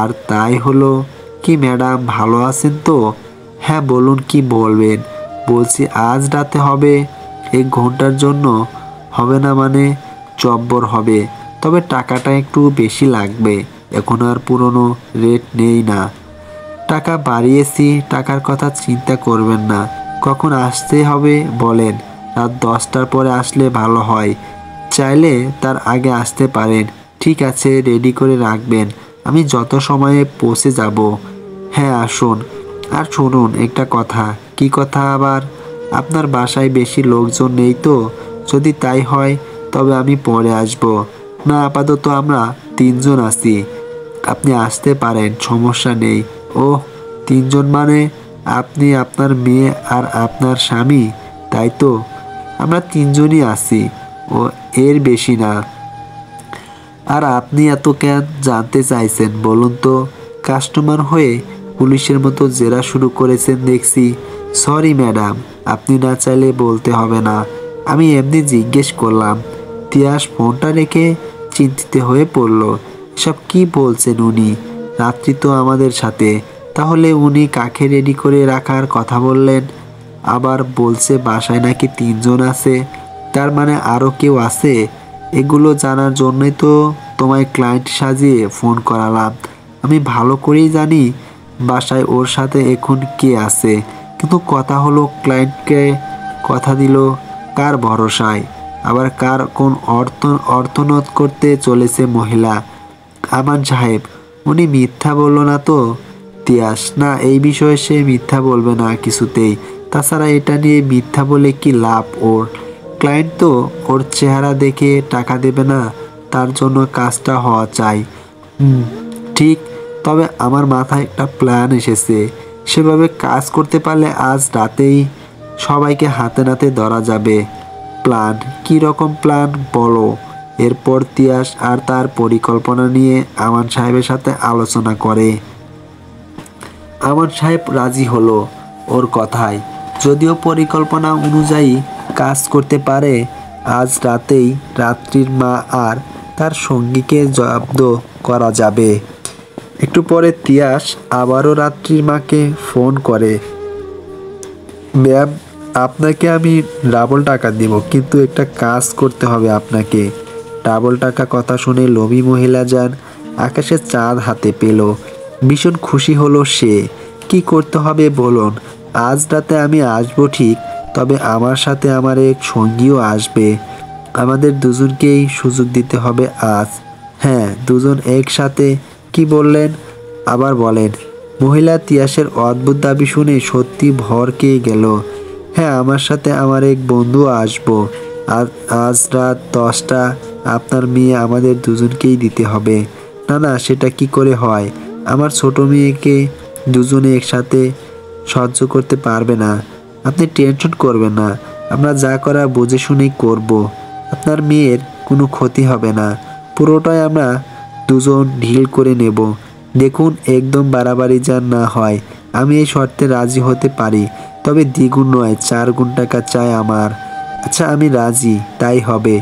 S1: আর তাই হলো। কি ম্যাডাম, ভালো আছেন তো? হ্যাঁ বলুন, কি বলবেন? বলছি আজ রাতে হবে। 1 ঘন্টার জন্য হবে না মানে? জব্বর হবে, তবে টাকাটা একটু বেশি লাগবে। এখন আর পুরনো রেট নেই না, টাকা বাড়িয়েছি। টাকার কথা চিন্তা করবেন না। কখন আসতে হবে বলেন? রাত 10টার পরে আসলে ভালো হয়। চাইলে তার আগে আসতে পারেন। ঠিক আছে, রেডি করে রাখবেন, আমি যত সময়ে পৌঁছে যাব। হ্যাঁ আসুন। আর শুনুন একটা কথা। কি কথা আবার? আপনার বাসায় বেশি লোকজন নেই তো? যদি তাই হয় তবে আমি পরে আসব। না, আপাতত আমরা তিনজন আছি, আপনি আসতে পারেন, সমস্যা নেই। ওহ, তিনজন মানে আপনি, আপনার মেয়ে আর আপনার স্বামী, তাই তো? আমরা তিনজনই আছি, ও এর বেশি না। আর আপনি এত কেন জানতে চাইছেন বলুন তো? কাস্টমার হয়ে পুলিশের মতো জেরা শুরু করেছেন দেখছি। সরি ম্যাডাম, আপনি না চাইলে বলতে হবে না, আমি এমনি জিজ্ঞেস করলাম। তিয়াস ফোনটা রেখে চিন্তিত হয়ে পড়ল। এসব কি বলছেন উনি? রাত্রি তো আমাদের সাথে, তাহলে উনি কাকে রেডি করে রাখার কথা বললেন? আবার বলছে বাসায় নাকি তিনজন আছে, তার মানে আরও কেউ আছে? এগুলো জানার জন্যই তো তোমায় ক্লায়েন্ট সাজিয়ে ফোন করালাম। আমি ভালো করেই জানি বাসায় ওর সাথে এখন কে আছে, কিন্তু কথা হলো ক্লায়েন্টকে কথা দিল কার ভরসায়? আবার কার কোন অর্থনদ করতে চলেছে মহিলা? আমান সাহেব, উনি মিথ্যা বলল না তো? তিয়াস, না, এই বিষয়ে সে মিথ্যা বলবে না কিছুতেই। তাছাড়া এটা নিয়ে মিথ্যা বলে কি লাভ ওর? ক্লায়েন্ট তো ওর চেহারা দেখে টাকা দেবে না, তার জন্য কাজটা হওয়া চাই। ঠিক, তবে আমার মাথায় একটা প্ল্যান এসেছে। সেভাবে কাজ করতে পারলে আজ রাতেই সবাইকে হাতে নাতে ধরা যাবে। প্ল্যান? কী রকম প্ল্যান বলো? এরপর তিয়াস আর তার পরিকল্পনা নিয়ে আমান সাহেবের সাথে আলোচনা করে। আমান সাহেব রাজি হলো ওর কথায়। যদিও পরিকল্পনা অনুযায়ী কাজ করতে পারে, আজ রাতেই রাত্রির মা আর তার সঙ্গীকে জব্দ করা যাবে। একটু পরে তিয়াস আবারও রাত্রির মাকে ফোন করে। ম্যাম, আপনাকে আমি ডাবল টাকা দিব, কিন্তু একটা কাজ করতে হবে আপনাকে। ডাবল টাকা কথা শুনে লোভী মহিলা যান আকাশে চাঁদ হাতে পেল। ভীষণ খুশি হলো সে। কি করতে হবে বলুন? আজ রাতে আমি আসবো ঠিক, তবে আমার সাথে আমার এক সঙ্গীও আসবে। আমাদের দুজনকেই সুযোগ দিতে হবে আজ। হ্যাঁ, দুজন একসাথে। কি বললেন? আবার বলেন। মহিলা তিয়াসের অদ্ভুত দাবি শুনে সত্যি ভরকে গেল। হ্যাঁ, আমার সাথে আমার এক বন্ধু আসবো। আজ রাত 10টা আপনার মেয়ে আমাদের দুজনকেই দিতে হবে। না না, সেটা কি করে হয়? আমার ছোট মেয়েকে দুজনে একসাথে সহ্য করতে পারবে না। আপনি টেনশন করবেন না, আমরা যা করার বুঝে শুনেই করব। আপনার মেয়ের কোনো ক্ষতি হবে না, পুরোটাই আমরা দুজন ঢিল করে নেব। দেখুন, একদম বাড়াবাড়ি যেন না হয়। আমি এই শর্তে রাজি হতে পারি, তবে দ্বিগুণ নয়, 4 গুণ টাকা চাই আমার। আচ্ছা, আমি রাজি, তাই হবে।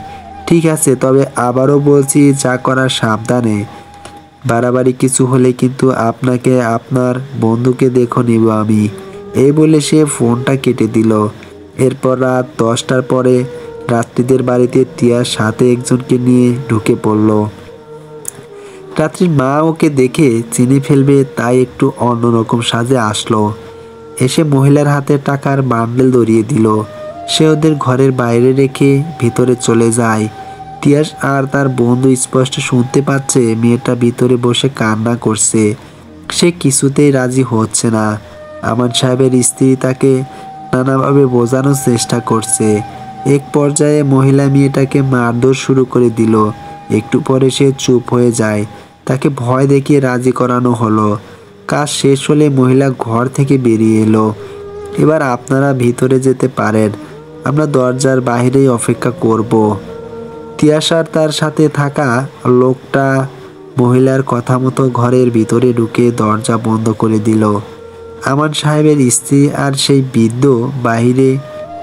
S1: ঠিক আছে, তবে আবারও বলছি, যা করার সাবধানে। বাড়াবাড়ি কিছু হলে কিন্তু আপনাকে, আপনার বন্ধুকে দেখো নিব আমি। এই বলে সে ফোনটা কেটে দিল। এরপর রাত 10টার পরে রাত্রিদের বাড়িতে তিয়ার সাথে একজনকে নিয়ে ঢুকে পড়ল। রাত্রির মা ওকে দেখে চিনে ফেলবে তাই একটু অন্যরকম সাজে আসলো। এসে মহিলার হাতে টাকার বান্ডেল ধরিয়ে দিল। সে ওদের ঘরের বাইরে রেখে ভিতরে চলে যায়। তিয়াস আর তার বন্ধু স্পষ্ট শুনতে পাচ্ছে মেয়েটা ভিতরে বসে কান্না করছে। সে কিছুতেই রাজি হচ্ছে না। আমান সাহেবের স্ত্রী তাকে নানাভাবে বোঝানোর চেষ্টা করছে। এক পর্যায়ে মহিলা মেয়েটাকে মারধর শুরু করে দিল। একটু পরে সে চুপ হয়ে যায়। তাকে ভয় দেখিয়ে রাজি করানো হলো। কাজ শেষ হলে মহিলা ঘর থেকে বেরিয়ে এলো। এবার আপনারা ভিতরে যেতে পারেন, আমরা দরজার বাইরেই অপেক্ষা করব। তিয়াস আর তার সাথে থাকা লোকটা মহিলার কথা মতো ঘরের ভিতরে ঢুকে দরজা বন্ধ করে দিল। আমান সাহেবের স্ত্রী আর সেই বৃদ্ধ বাহিরে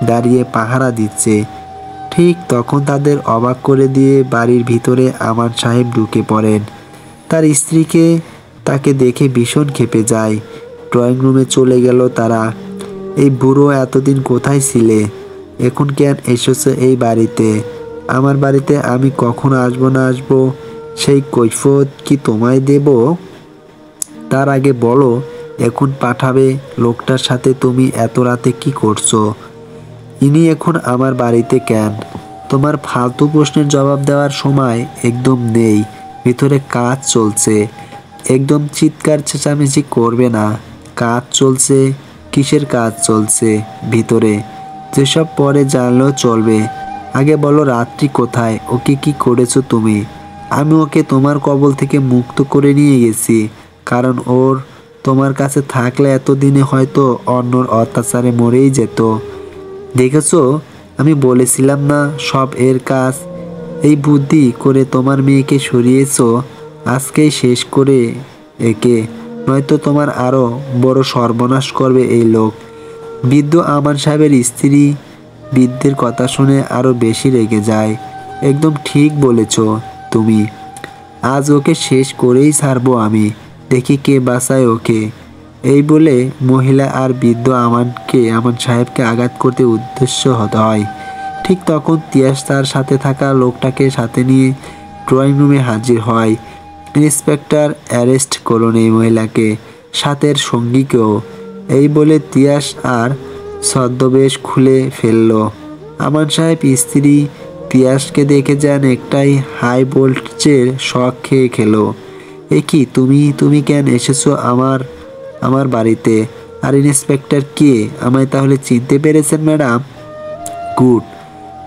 S1: দাঁড়িয়ে পাহারা দিচ্ছে। ঠিক তখন তাদের অবাক করে দিয়ে বাড়ির ভিতরে আমান সাহেব ঢুকে পড়েন। তার স্ত্রীকে তাকে দেখে ভীষণ ক্ষেপে যায়। ড্রয়িং রুমে চলে গেল তারা। এই বুড়ো, এতদিন কোথায় ছিলে? এখন কেন এসেছে এই বাড়িতে? আমার বাড়িতে আমি কখন আসবো না আসবো সেই কৈফিয়ত কি তোমায় দেব? তার আগে বলো, এখন পাঠাবে লোকটার সাথে তুমি এত রাতে কি করছো? ইনি এখন আমার বাড়িতে কেন? তোমার ফালতু প্রশ্নের জবাব দেওয়ার সময় একদম নেই। ভিতরে কাজ চলছে। একদম চিৎকার চেঁচামেচি করবে না। কাজ চলছে? কিসের কাজ চলছে ভিতরে? যেসব পরে জানলেও চলবে। আগে বলো রাত্রি কোথায়, ওকে কি করেছো তুমি? আমি ওকে তোমার কবল থেকে মুক্ত করে নিয়ে গেছি, কারণ ওর তোমার কাছে থাকলে এতদিনে হয়তো অন্যর অত্যাচারে মরেই যেত। দেখেছো, আমি বলেছিলাম না সব এর কাজ। এই বুদ্ধি করে তোমার মেয়েকে সরিয়েছো, আজকেই শেষ করে একে, নয়তো তোমার আরো বড় সর্বনাশ করবে এই লোক। বৃদ্ধ আমান সাহেবের স্ত্রী বৃদ্ধের কথা শুনে আরো বেশি রেগে যায়। একদম ঠিক বলেছ তুমি, আজ ওকে শেষ করেই ছাড়বো আমি, দেখি কে বাঁচায় ওকে। এই বলে মহিলা আর বৃদ্ধ আমান সাহেবকে আঘাত করতে উদ্দেশ্য হতে হয়। ঠিক তখন তিয়াস তার সাথে থাকা লোকটাকে সাথে নিয়ে ড্রয়িং রুমে হাজির হয়। ইন্সপেক্টর অ্যারেস্ট করুন এই মহিলাকে, সাথের সঙ্গীকেও। এই বলে তিয়াস আর ছদ্মবেশ খুলে ফেলল। আমান সাহেব স্ত্রী তিয়াসকে দেখে যেন একটাই হাই ভোল্টেজের শক খেয়ে খেলো। এ কি, তুমি কেন এসেছো আমার বাড়িতে? আর ইন্সপেক্টর কে? আমায় তাহলে চিনতে পেরেছেন ম্যাডাম? গুড,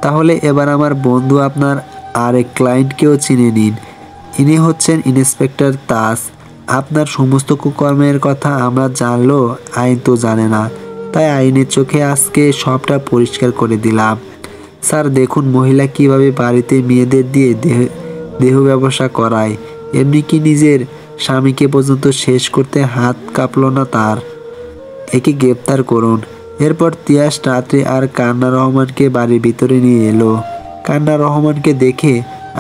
S1: তাহলে এবার আমার বন্ধু আপনার আরেক ক্লায়েন্টকেও চিনে নিন। ইনি হচ্ছেন ইন্সপেক্টর তাজ। আপনার সমস্ত কুকর্মের কথা আমরা জানলেও আইন তো জানে না, তাই আইনের চোখে আজকে সবটা পরিষ্কার করে দিলাম। স্যার দেখুন মহিলা কিভাবে বাড়িতে মেয়েদের দিয়ে দেহ ব্যবসা করায়, এমনি কি নিজের স্বামীকে পর্যন্ত শেষ করতে হাত কাঁপলো না তার। একে গ্রেপ্তার করুন। এরপর তিয়াস রাত্রি আর কান্না রহমানকে বাড়ির ভিতরে নিয়ে এলো। কান্না রহমানকে দেখে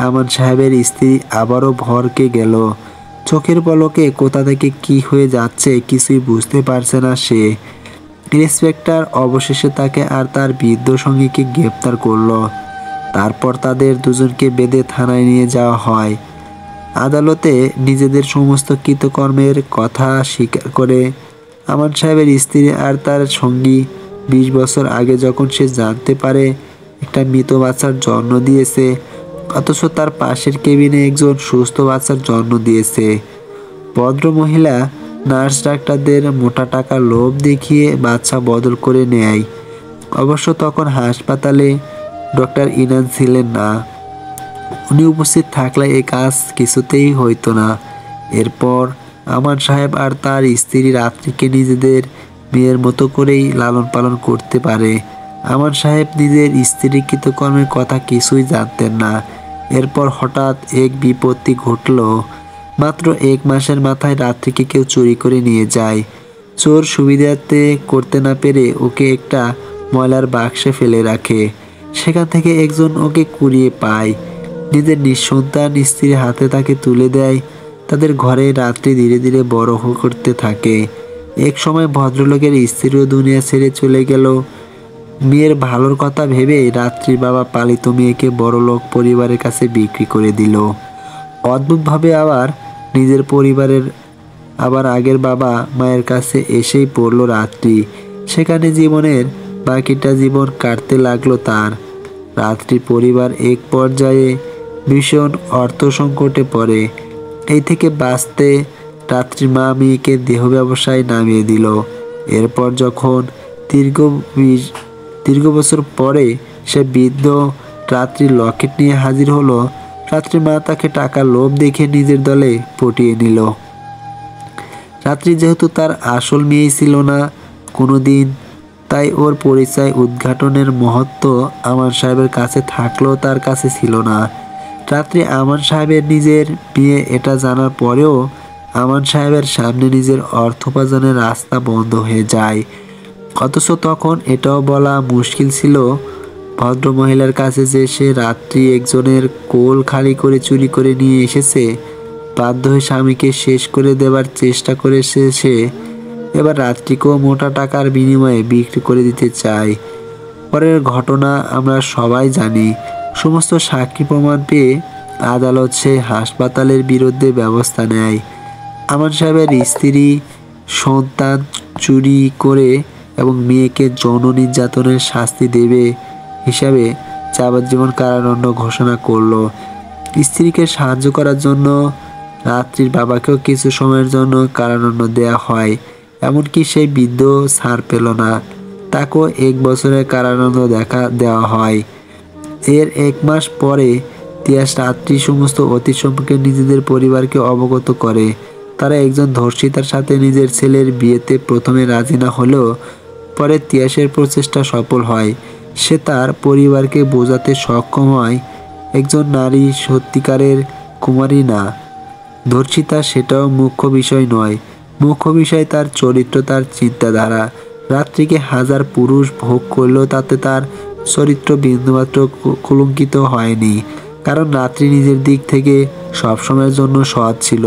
S1: আমান সাহেবের স্ত্রী আবারও ভরকে গেল। চোখের পলকে কোথা থেকে কি হয়ে যাচ্ছে কিছুই বুঝতে পারছে না সে। ইন্সপেক্টর অবশেষে তাকে আর তার বৃদ্ধ সঙ্গীকে গ্রেপ্তার করলো। তারপর তাদের দুজনকে বেঁধে থানায় নিয়ে যাওয়া হয়। আদালতে নিজেদের সমস্ত কৃতকর্মের কথা স্বীকার করে আমান সাহেবের স্ত্রী আর তার সঙ্গী 20 বছর আগে যখন সে জানতে পারে একটা মৃত বাচ্চার জন্ম দিয়েছে, অথচ তার পাশের কেবিনে একজন সুস্থ বাচ্চার জন্ম দিয়েছে। ভদ্রমহিলা নার্স ডাক্তারদের মোটা টাকা লোভ দেখিয়ে বাচ্চা বদল করে নেয়। অবশ্য তখন হাসপাতালে ডক্টর ইনান ছিলেন না। উনি উপস্থিত থাকলে এই কাজ কিছুতেই হইতো না। এরপর আমান সাহেব আর তার স্ত্রী রাত্রিকে নিজেদের মেয়ের মতো করেই লালন পালন করতে পারে। আমান সাহেব নিজের স্ত্রীর কৃতকর্মের কথা কিছুই জানতেন না। এরপর হঠাৎ এক বিপত্তি ঘটল। মাত্র 1 মাসের মাথায় রাত্রিকে কেউ চুরি করে নিয়ে যায়। চোর সুবিধাতে করতে না পেরে ওকে একটা ময়লার বাক্সে ফেলে রাখে। সেখান থেকে একজন ওকে কুড়িয়ে পায়, নিজের নিঃসন্তান স্ত্রীর হাতে তাকে তুলে দেয়। তাদের ঘরে রাত্রি ধীরে ধীরে বড় করতে থাকে। এক সময় ভদ্রলোকের স্ত্রীও দুনিয়া ছেড়ে চলে গেল। মেয়ের ভালোর কথা ভেবে রাত্রির বাবা পালিত মেয়েকে বড়লোক পরিবারের কাছে বিক্রি করে দিল। অদ্ভুতভাবে আবার নিজের পরিবারের আগের বাবা মায়ের কাছে এসেই পড়ল রাত্রি। সেখানে জীবনের বাকিটা জীবন কাটতে লাগলো তার। রাত্রির পরিবার এক পর্যায়ে ভীষণ অর্থ সংকটে পড়ে। এই থেকে বাঁচতে রাত্রির মা মেয়েকে দেহ ব্যবসায় নামিয়ে দিল। এরপর যখন দীর্ঘ বছর পরে সে বৃদ্ধ রাত্রির লকেট নিয়ে হাজির হলো, রাত্রির মা তাকে টাকার লোভ দেখে নিজের দলে পটিয়ে নিল। রাত্রি যেহেতু তার আসল মেয়ে ছিল না কোনোদিন, তাই ওর পরিচয় উদ্ঘাটনের মহত্ব আমান সাহেবের কাছে থাকলেও তার কাছে ছিল না। রাত্রি আমান সাহেবের নিজের মেয়ে এটা জানার পরেও আমান সাহেবের সামনে নিজের অর্থ উপার্জনের রাস্তা বন্ধ হয়ে যায়। অথচ তখন এটাও বলা মুশকিল ছিল ভদ্রমহিলার কাছে যে সে রাত্রি একজনের কোল খালি করে চুরি করে নিয়ে এসেছে। বাধ্য হয়ে স্বামীকে শেষ করে দেবার চেষ্টা করেছে সে। এবার রাত্রিকেও মোটা টাকার বিনিময়ে বিক্রি করে দিতে চায়। পরের ঘটনা আমরা সবাই জানি। সমস্ত সাক্ষী প্রমাণ পেয়ে আদালত সে হাসপাতালের বিরুদ্ধে ব্যবস্থা নেয়। আমান সাহেবের স্ত্রী সন্তান চুরি করে এবং মেয়েকে যৌন নির্যাতনের শাস্তি দেবে হিসাবে যাবজ্জীবন কারাদণ্ড ঘোষণা করলো। স্ত্রীকে সাহায্য করার জন্য রাত্রির বাবাকেও কিছু সময়ের জন্য কারাদণ্ড দেয়া হয়। এমনকি সেই বৃদ্ধ ছাড় পেল না, তাকেও 1 বছরের কারাদণ্ড দেওয়া হয়। এর 1 মাস পরে তিয়াস রাত্রি সমস্ত অতীত সম্পর্কে নিজেদের পরিবারকে অবগত করে। তারা একজন ধর্ষিতার সাথে নিজের ছেলের বিয়েতে প্রথমে রাজি না হলেও পরে তিয়াসের প্রচেষ্টা সফল হয়। সে তার পরিবারকে বোঝাতে সক্ষম হয় একজন নারী সত্যিকারের কুমারী না, ধর্ষিতা সেটাও মুখ্য বিষয় নয়। মুখ্য বিষয় তার চরিত্র, তার চিন্তাধারা। রাত্রিকে হাজার পুরুষ ভোগ করলেও তাতে তার চরিত্র বিন্দুমাত্র কলঙ্কিত হয়নি, কারণ রাত্রি নিজের দিক থেকে সবসময়ের জন্য সৎ ছিল।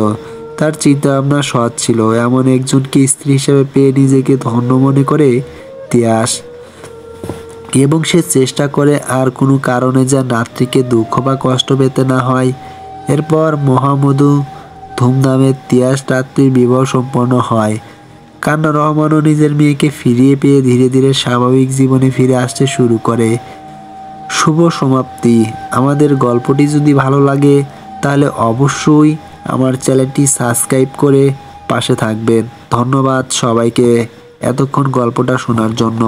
S1: তার চিন্তাভাবনা সৎ ছিল। এমন একজনকে স্ত্রী হিসেবে পেয়ে নিজেকে ধন্য মনে করে তিয়াস, এবং সে চেষ্টা করে আর কোনো কারণে যেন রাত্রিকে দুঃখ বা কষ্ট পেতে না হয়। এরপর মহামধু ধুমধামে তিয়াস রাত্রির বিবাহ সম্পন্ন হয়। কান্না রহমানও নিজের মেয়েকে ফিরিয়ে পেয়ে ধীরে ধীরে স্বাভাবিক জীবনে ফিরে আসতে শুরু করে। শুভ সমাপ্তি। আমাদের গল্পটি যদি ভালো লাগে তাহলে অবশ্যই আমার চ্যানেলটি সাবস্ক্রাইব করে পাশে থাকবেন। ধন্যবাদ সবাইকে এতক্ষণ গল্পটা শোনার জন্য।